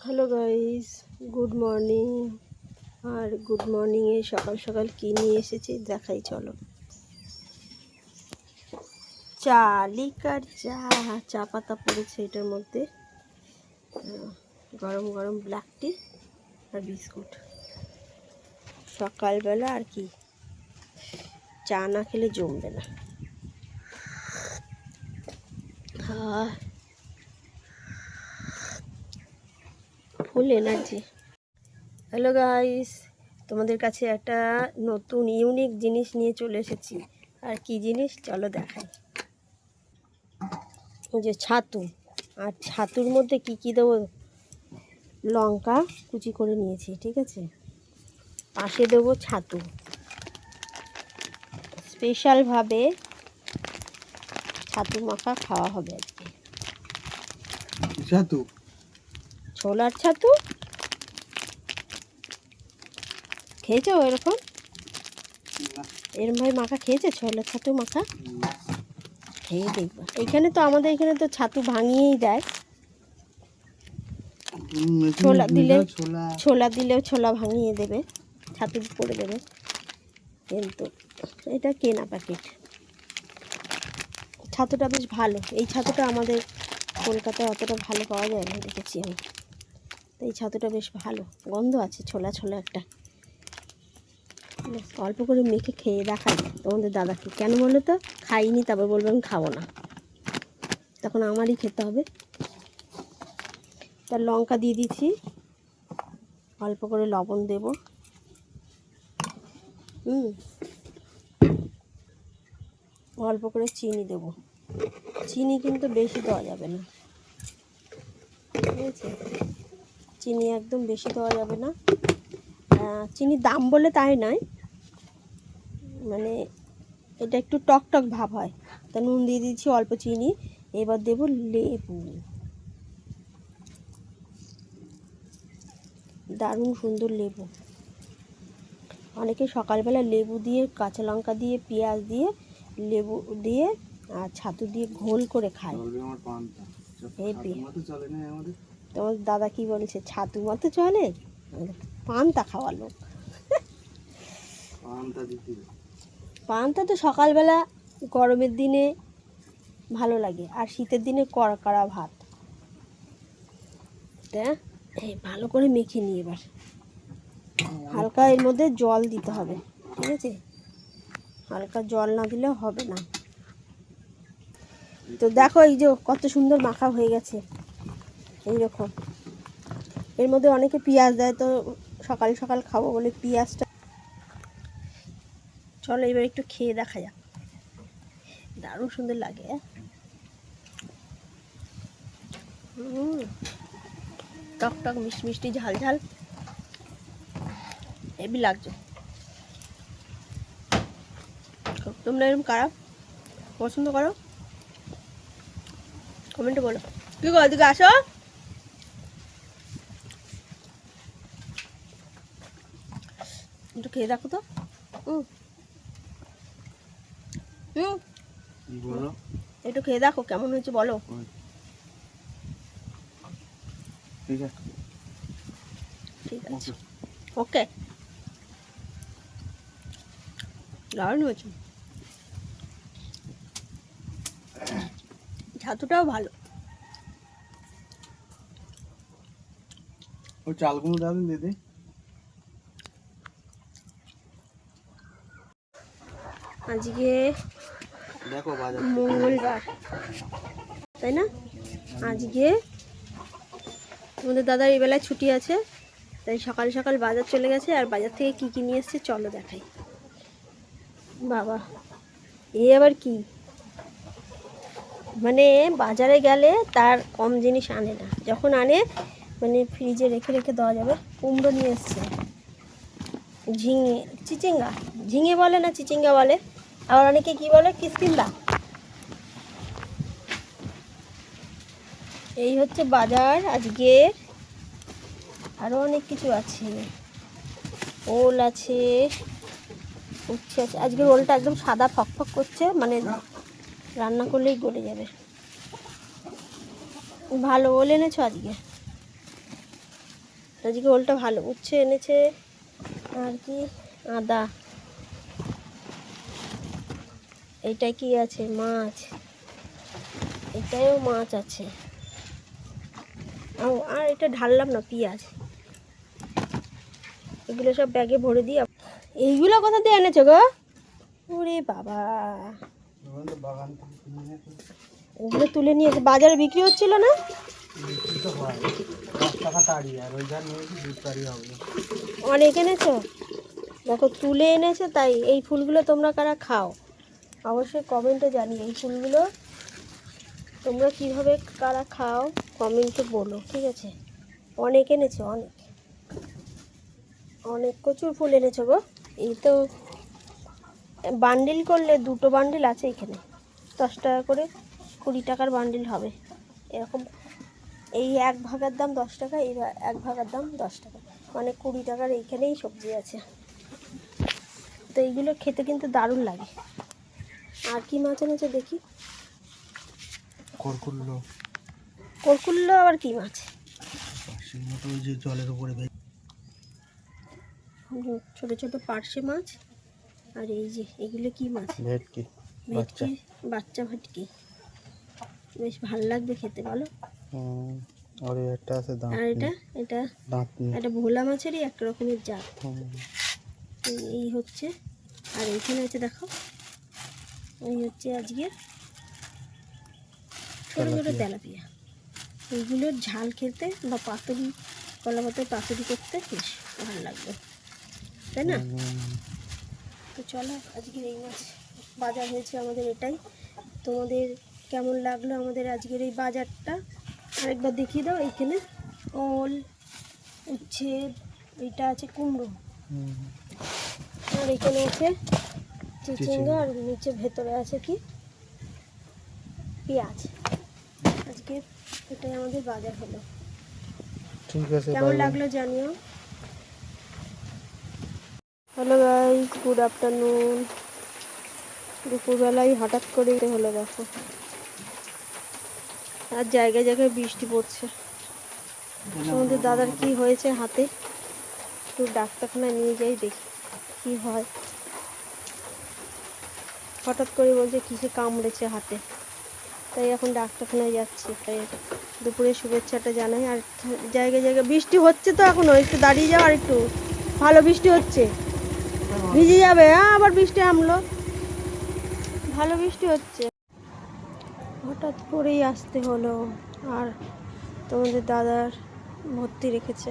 Hello guys, good morning. আর good মর্নিংয়ে সকাল সকাল কী নিয়ে এসেছি দেখাই, চলো। চা, লিকার চা, চা পাতা পড়েছে এটার মধ্যে, গরম গরম ব্ল্যাক টি আর বিস্কুট। সকালবেলা আর কি, চা না খেলে জমবে না। ফুল এনার্জি। হ্যালো গাইস, তোমাদের কাছে একটা নতুন ইউনিক জিনিস নিয়ে চলে এসেছি। আর কি জিনিস চলো দেখাই। যে ছাতু, আর ছাতুর মধ্যে কি কি দেবো, লঙ্কা কুচি করে নিয়েছি, ঠিক আছে। পাশে দেবো ছাতু, স্পেশালভাবে ছাতু মাখা খাওয়া হবে আজকে। ছাতু, ছোলার ছাতু খেয়েছো? এরকম ভাবে মাখা খেয়েছে? ছোলার ছাতু মাখা খেয়ে দেখবা। এইখানে তো আমাদের এখানে তো ছাতু ভাঙিয়েই দেয়। ছোলা দিলেও ছোলা ভাঙিয়ে দেবে, ছাতু করে দেবে। কিন্তু এটা কেনা প্যাকেট। ছাতুটা বেশ ভালো। এই ছাতুটা আমাদের কলকাতায় অতটা ভালো পাওয়া যায় না, দেখেছি আমি। তো এই ছাতুটা বেশ ভালো, গন্ধ আছে, ছোলা ছোলা একটা। অল্প করে মেখে খেয়ে দেখাই তোমাদের দাদাকে। কেন বলো তো? খাইনি, তারপর বলবে আমি খাবো না, তখন আমারই খেতে হবে। তার লঙ্কা দিয়ে দিচ্ছি, অল্প করে লবণ দেব, অল্প করে চিনি দেব। চিনি কিন্তু বেশি দেওয়া যাবে না, ঠিক আছে। চিনি একদম বেশি দেওয়া যাবে না। চিনির দাম বলে তাই নয়, মানে এটা একটু টক টক ভাব হয়, তা নুন দিয়ে দিচ্ছি, অল্প চিনি। এবার দেব লেবু, দারুণ সুন্দর লেবু। অনেকে সকালবেলা লেবু দিয়ে, কাঁচা লঙ্কা দিয়ে, পেঁয়াজ দিয়ে, লেবু দিয়ে আর ছাতু দিয়ে ঘোল করে খায়। তোমার দাদা কি বলছে? ছাতু মতো চলে, পান্তা খাওয়া লোক। পান্তা তো সকালবেলা গরমের দিনে ভালো লাগে, আর শীতের দিনে কড়া কড়া ভাত। এই ভালো করে মেখে নিয়ে এবার হালকা এর মধ্যে জল দিতে হবে, ঠিক আছে। হালকা জল না দিলে হবে না। তো দেখো, এই যে কত সুন্দর মাখা হয়ে গেছে এইরকম। এর মধ্যে অনেকে পেঁয়াজ দেয়, তো সকাল সকাল খাবো বলে পেঁয়াজটা। চলো এবার একটু খেয়ে দেখা যাক, দারুণ সুন্দর লাগে। টক টক মিষ্টি মিষ্টি ঝাল ঝাল হেভি লাগছে। তোমরা এরকম কারা পছন্দ করো কমেন্টে বলো। কি করো, দিকে আসো। একটু খেয়ে দেখো তো। একটু খেয়ে দেখো কেমন হয়েছে বলো। ঠিক আছে, ওকে, দারুণ হয়েছে। ছাতুটাও ভালো। ও চালগুলো দাও দিদি। আজকে দেখো বাজার মঙ্গলবার, তাই না? আজকে তোমাদের দাদার এই বেলায় ছুটি আছে, তাই সকাল সকাল বাজার চলে গেছে। আর বাজার থেকে কী কী নিয়ে এসছে চলো দেখাই। বাবা, এ আবার কি, মানে বাজারে গেলে তার কম জিনিস আনে না, যখন আনে মানে ফ্রিজে রেখে রেখে দেওয়া যাবে। কুমড়ো নিয়ে এসছে, ঝিঙে, চিচিঙ্গা, ঝিঙে বলে না চিচিঙ্গা বলে, আবার অনেকে কি বলে, কিসকিন্দা। এই হচ্ছে বাজার আজকে। আরও অনেক কিছু আছে, ওল আছে, উচ্ছে আছে। আজকে ওলটা একদম সাদা ফকফক করছে, মানে রান্না করলেই গলে যাবে। ভালো ওল এনেছো আজকে। আজকে ওলটা ভালো। উচ্ছে এনেছে আর কি আদা, এইটাই কি আছে মাছ, এটাও মাছ আছে। আর এটা ঢাললাম না পেঁয়াজ, এগুলো সব ব্যাগে ভরে দিই। এইগুলো কোথা দিয়ে এনেছো গো? ওরে বাবা, বাগান থেকে কিনে এনেছি। এগুলো তুলে নিয়েছে, বাজারে বিক্রি হচ্ছিল না? বিক্রি তো হয় 10 টাকা তাড়ি, আর ওই যা নিয়েছি 2 তাড়ি হবে। অনেক এনেছো, দেখো তুলে এনেছে। তাই এই ফুলগুলো তোমরা কারা খাও অবশ্যই কমেন্টে জানিয়ে। এই ফুলগুলো তোমরা কিভাবে কারা খাও কমেন্টে বলো, ঠিক আছে? অনেক এনেছে, অনেক অনেক প্রচুর ফুল এনেছো গো। এই তো বান্ডিল করলে 2টো বান্ডিল আছে এখানে, 10 টাকা করে, 20 টাকার বান্ডিল হবে এরকম। এই 1 ভাগের দাম 10 টাকা, এই 1 ভাগের দাম 10 টাকা, মানে 20 টাকার এইখানেই সবজি আছে। তো এইগুলো খেতে কিন্তু দারুণ লাগে। আর কি মাছ এনেছে দেখি? করকুল্লো। করকুল্লো আবার কি মাছ? পার্শে মতো ওই যে জলের উপরে ছোট ছোট পার্শে মাছ। আর এই যে এগুলো কি মাছ? ভেটকি। ভেটকি, বাচ্চা ভেটকি। বেশ ভালো লাগবে খেতে, বলো? আর একটা আছে দাঁত। আর এটা এটা দাঁত এটা ভোলা মাছেরই এক রকমের জাত। এই হচ্ছে, আর এইখানে আছে দেখো, এই হচ্ছে আজকের ছোটো ছোটো তেলাপিয়া। এইগুলোর ঝাল খেতে বা পাতুরি, কলা পাতায় পাতুরি করতে বেশ ভালো লাগবে, তাই না? তো চলো, আজকের এই মাছ বাজার হয়েছে আমাদের এটাই। তোমাদের কেমন লাগলো আমাদের আজকের এই বাজারটা আরেকবার দেখিয়ে দাও। এইখানে ওল, উচ্ছে, এইটা আছে কুমড়ো, আর এখানে আছে চিচিঙ্গা, আর নিচে ভেতরে আছে কি পেঁয়াজ। আজকে এটাই আমাদের বাজার হলো। ঠিক আছে, কেমন লাগলো জানিও। Hello guys, good afternoon. দুপুরবেলায় হঠাৎ করেই হলো দেখো, আর জায়গায় জায়গায় বৃষ্টি পড়ছে। আমাদের দাদার কি হয়েছে হাতে, একটু ডাক্তারখানায় নিয়ে যাই, দেখি কি হয়। হঠাৎ করে বলছে কিসে কামড়েছে হাতে, তাই এখন ডাক্তারখানায় যাচ্ছি। তাই দুপুরে শুভেচ্ছাটা জানাই। আর জায়গায় জায়গায় বৃষ্টি হচ্ছে, তো এখনও একটু দাঁড়িয়ে যাও, আর একটু ভালো বৃষ্টি হচ্ছে, ভিজে যাবে। হ্যাঁ, আবার বৃষ্টি নামলো, ভালো বৃষ্টি হচ্ছে। হঠাৎ করেই আসতে হলো। আর তোমাদের দাদার ভর্তি রেখেছে,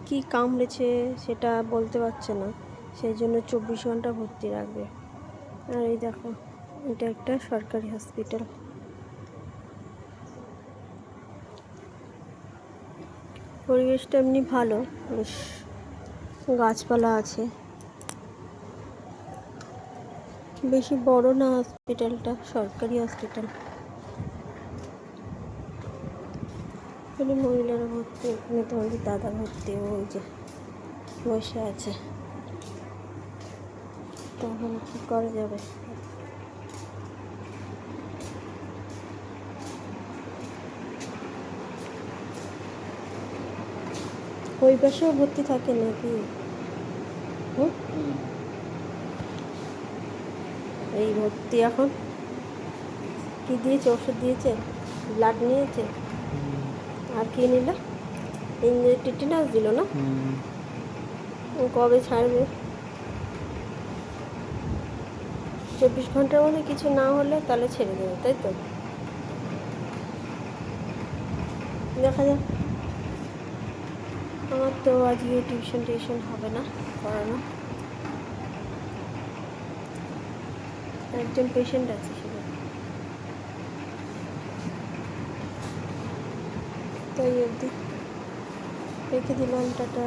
কি কামড়েছে সেটা বলতে পারছে না, সেই জন্য 24 ঘন্টা ভর্তি রাখবে। আর এই দেখো, এটা একটা সরকারি হসপিটাল। পরিবেশটা এমনি ভালো, বেশ গাছপালা আছে। বেশি বড় না হসপিটালটা, সরকারি হসপিটাল। এখানে মহিলারা ভর্তি, এখানে তোমাদের দাদা ভর্তি, ওই যে বসে আছে। তখন কি করা যাবে? ওই পাশেও ভর্তি থাকে নাকি? এই ভর্তি এখন কি দিয়েছে? ওষুধ দিয়েছে, ব্লাড নিয়েছে, আর কি নিল? টিটেনাস দিল না? ও কবে ছাড়বে? 24 ঘন্টার মধ্যে কিছু না হলে তাহলে ছেড়ে দেবে, তাই তো? দেখা যাক। আমার তো আজকে টিউশন হবে না, পড়ানো। একজন পেশেন্ট আছে শুধু, তাই অবধি রেখে দিলাম। টাটা।